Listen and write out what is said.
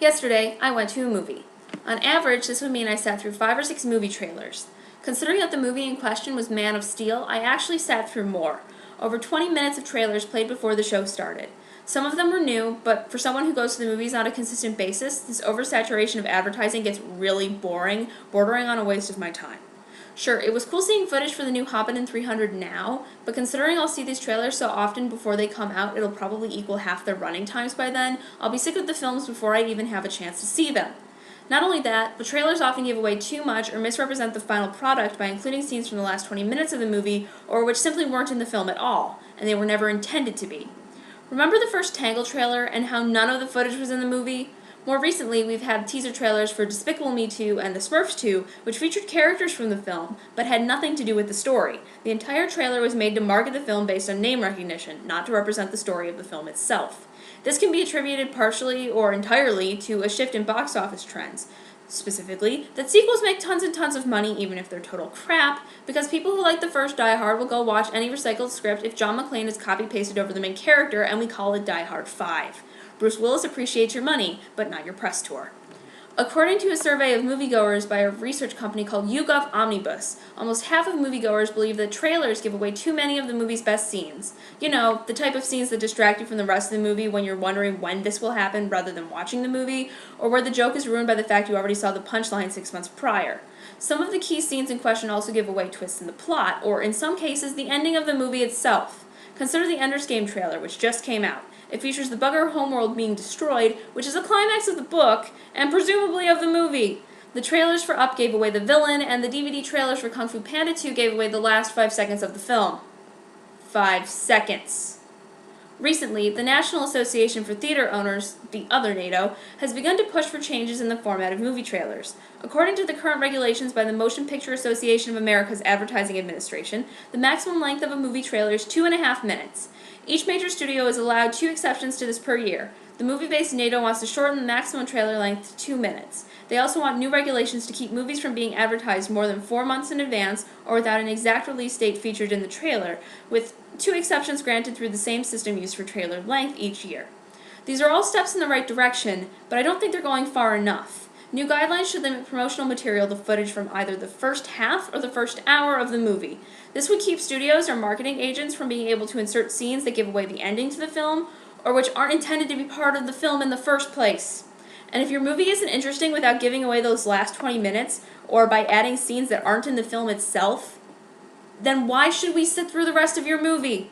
Yesterday, I went to a movie. On average, this would mean I sat through 5 or 6 movie trailers. Considering that the movie in question was Man of Steel, I actually sat through more. Over 20 minutes of trailers played before the show started. Some of them were new, but for someone who goes to the movies on a consistent basis, this oversaturation of advertising gets really boring, bordering on a waste of my time. Sure, it was cool seeing footage for the new Hobbit in 300 now, but considering I'll see these trailers so often before they come out, it'll probably equal half their running times by then. I'll be sick of the films before I even have a chance to see them. Not only that, but trailers often give away too much or misrepresent the final product by including scenes from the last 20 minutes of the movie or which simply weren't in the film at all, and they were never intended to be. Remember the first Tangle trailer and how none of the footage was in the movie? More recently, we've had teaser trailers for Despicable Me 2 and The Smurfs 2, which featured characters from the film, but had nothing to do with the story. The entire trailer was made to market the film based on name recognition, not to represent the story of the film itself. This can be attributed partially or entirely to a shift in box office trends. Specifically, that sequels make tons and tons of money even if they're total crap, because people who like the first Die Hard will go watch any recycled script if John McClane is copy-pasted over the main character and we call it Die Hard 5. Bruce Willis appreciates your money, but not your press tour. According to a survey of moviegoers by a research company called YouGov Omnibus, almost half of moviegoers believe that trailers give away too many of the movie's best scenes. You know, the type of scenes that distract you from the rest of the movie when you're wondering when this will happen rather than watching the movie, or where the joke is ruined by the fact you already saw the punchline 6 months prior. Some of the key scenes in question also give away twists in the plot, or in some cases, the ending of the movie itself. Consider the Ender's Game trailer, which just came out. It features the bugger homeworld being destroyed, which is a climax of the book, and presumably of the movie. The trailers for Up gave away the villain, and the DVD trailers for Kung Fu Panda 2 gave away the last 5 seconds of the film. 5 seconds. Recently, the National Association for Theater Owners, the other NATO, has begun to push for changes in the format of movie trailers. According to the current regulations by the Motion Picture Association of America's Advertising Administration, the maximum length of a movie trailer is 2.5 minutes. Each major studio is allowed 2 exceptions to this per year. The movie-based NATO wants to shorten the maximum trailer length to 2 minutes. They also want new regulations to keep movies from being advertised more than 4 months in advance or without an exact release date featured in the trailer, with 2 exceptions granted through the same system used for trailer length each year. These are all steps in the right direction, but I don't think they're going far enough. New guidelines should limit promotional material to footage from either the first half or the first hour of the movie. This would keep studios or marketing agents from being able to insert scenes that give away the ending to the film, or which aren't intended to be part of the film in the first place. And if your movie isn't interesting without giving away those last 20 minutes, or by adding scenes that aren't in the film itself, then why should we sit through the rest of your movie?